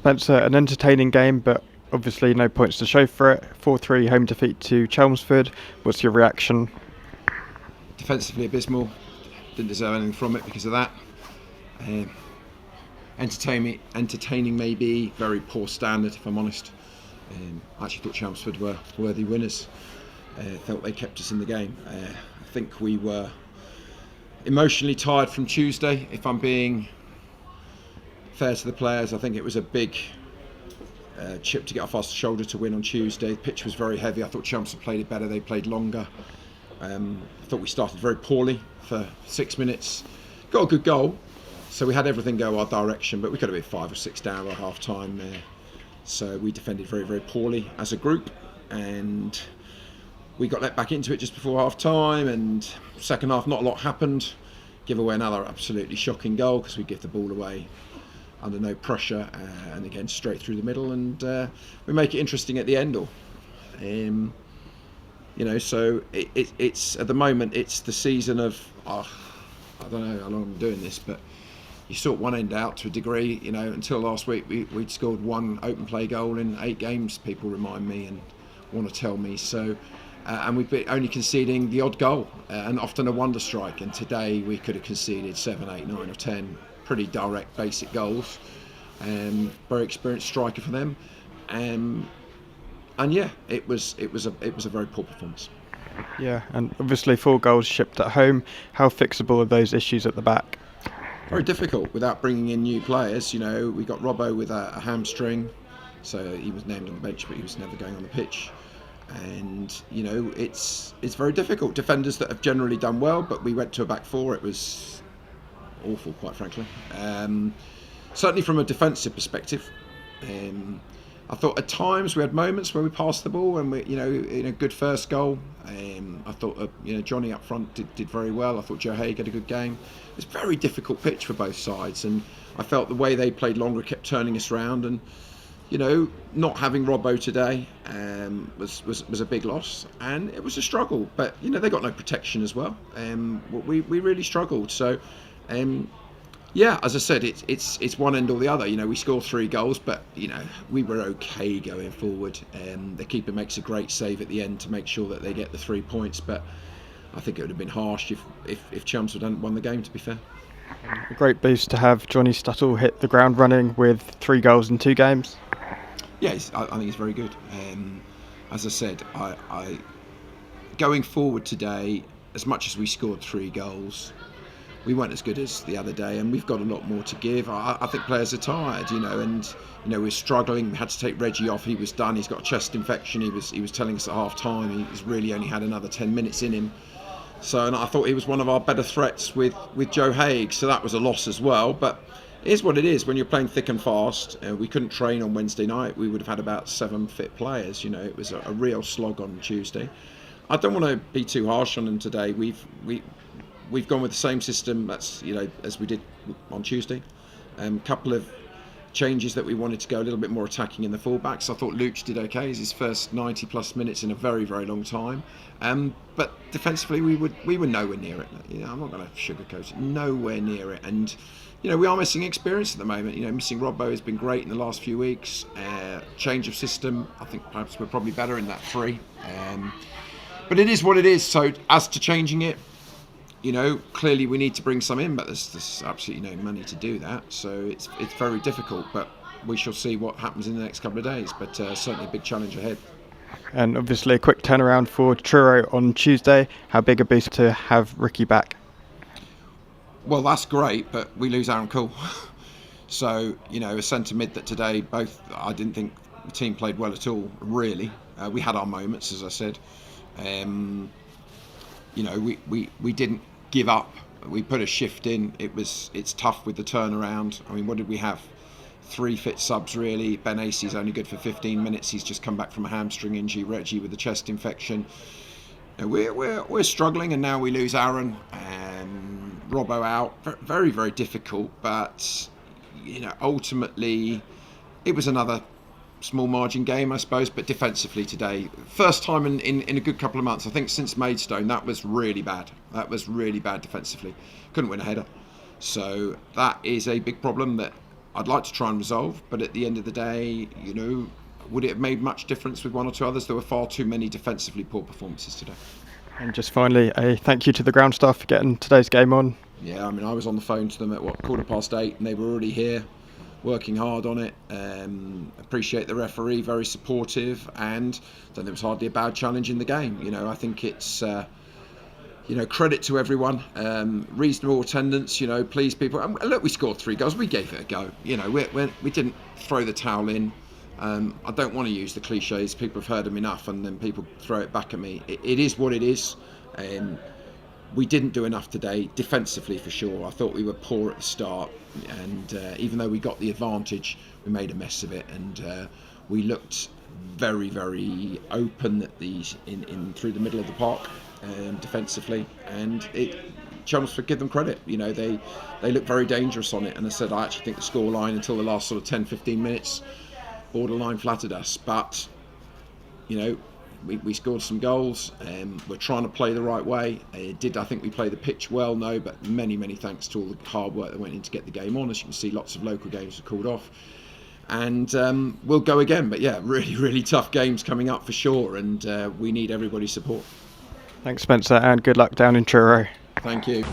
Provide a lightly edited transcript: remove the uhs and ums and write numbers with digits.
Spencer, an entertaining game, but obviously no points to show for it. 4-3 home defeat to Chelmsford. What's your reaction? Defensively abysmal. Didn't deserve anything from it because of that. Entertaining maybe, very poor standard if I'm honest. I actually thought Chelmsford were worthy winners. Felt they kept us in the game. I think we were emotionally tired from Tuesday, if I'm being fair to the players. I think it was a big chip to get off our shoulder to win on Tuesday. The pitch was very heavy. I thought Chelmsford played it better. They played longer. I thought we started very poorly for 6 minutes. Got a good goal, so we had everything go our direction, but we could have been 5 or 6 down at half time. So we defended very, very poorly as a group, and we got let back into it just before half time, and second half not a lot happened. Give away another absolutely shocking goal because we give the ball away under no pressure, and again straight through the middle, and we make it interesting at the end. So it's at the moment it's the season of I don't know how long I'm doing this, but you sort one end out to a degree. Until last week we'd scored one open play goal in 8 games. People remind me and want to tell me so. And we've been only conceding the odd goal, and often a wonder strike. And today we could have conceded 7, 8, 9 or 10 pretty direct, basic goals. Very experienced striker for them. And yeah, it was a very poor performance. Yeah, and obviously 4 goals shipped at home. How fixable are those issues at the back? Very difficult without bringing in new players. We got Robbo with a hamstring, so he was named on the bench, but he was never going on the pitch. And it's very difficult. Defenders that have generally done well, but we went to a back 4. It was awful, quite frankly. Certainly from a defensive perspective. I thought at times we had moments where we passed the ball, and we, in a good first goal. I thought Johnny up front did very well. I thought Joe Haig had a good game. It's a very difficult pitch for both sides, and I felt the way they played longer kept turning us round. And not having Robbo today was a big loss, and it was a struggle. But they got no protection as well. We really struggled. So. Yeah, as I said, it's one end or the other. We scored 3 goals, but we were okay going forward. The keeper makes a great save at the end to make sure that they get the 3 points. But I think it would have been harsh if Chelmsford hadn't won the game, to be fair. A great boost to have Johnny Stuttle hit the ground running with 3 goals in 2 games. Yeah, I think he's very good. As I said, I going forward today, as much as we scored 3 goals, we weren't as good as the other day, and we've got a lot more to give. I think players are tired, and we're struggling. We had to take Reggie off. He was done. He's got a chest infection. He was telling us at half time he's really only had another 10 minutes in him. So, and I thought he was one of our better threats with Joe Haig. So that was a loss as well. But it is what it is when you're playing thick and fast. We couldn't train on Wednesday night. We would have had about 7 fit players. It was a real slog on Tuesday. I don't want to be too harsh on them today. We've gone with the same system as we did on Tuesday. Couple of changes that we wanted to go a little bit more attacking in the fullbacks. I thought Luch did okay. It's his first 90 plus minutes in a very, very long time. But defensively, we were nowhere near it. I'm not going to sugarcoat it. Nowhere near it. And we are missing experience at the moment. Missing Robbo has been great in the last few weeks. Change of system. I think perhaps we're probably better in that 3. But it is what it is. So as to changing it, clearly we need to bring some in, but there's absolutely no money to do that. So it's very difficult, but we shall see what happens in the next couple of days. But certainly a big challenge ahead. And obviously a quick turnaround for Truro on Tuesday. How big a boost to have Ricky back? Well, that's great, but we lose Aaron Cool. So, a centre mid that today, I didn't think the team played well at all, really. We had our moments, as I said. We didn't give up. We put a shift in. It's tough with the turnaround. I mean, what did we have? 3 fit subs really. Ben Acey's only good for 15 minutes. He's just come back from a hamstring injury. Reggie with a chest infection. We're struggling, and now we lose Aaron and Robbo out. Very, very difficult. But ultimately, it was another small margin game, I suppose, but defensively today, first time in a good couple of months, I think since Maidstone, that was really bad. That was really bad defensively. Couldn't win a header. So that is a big problem that I'd like to try and resolve, but at the end of the day, would it have made much difference with one or two others? There were far too many defensively poor performances today. And just finally, a thank you to the ground staff for getting today's game on. Yeah, I mean, I was on the phone to them at 8:15, and they were already here, working hard on it. Appreciate the referee, very supportive, and I think there was hardly a bad challenge in the game. I think it's credit to everyone. Reasonable attendance. Pleased people. And look, we scored 3 goals. We gave it a go. We didn't throw the towel in. I don't want to use the cliches. People have heard them enough, and then people throw it back at me. It is what it is. We didn't do enough today, defensively for sure. I thought we were poor at the start, and even though we got the advantage, we made a mess of it, and we looked very, very open in through the middle of the park defensively, and Chelmsford, give them credit. They looked very dangerous on it, and I actually think the scoreline until the last sort of 10-15 minutes borderline flattered us, but we scored some goals. We're trying to play the right way. I think we played the pitch well? No, but many thanks to all the hard work that went in to get the game on. As you can see, lots of local games were called off, and we'll go again. But yeah, really tough games coming up for sure, and we need everybody's support. Thanks, Spencer, and good luck down in Truro. Thank you.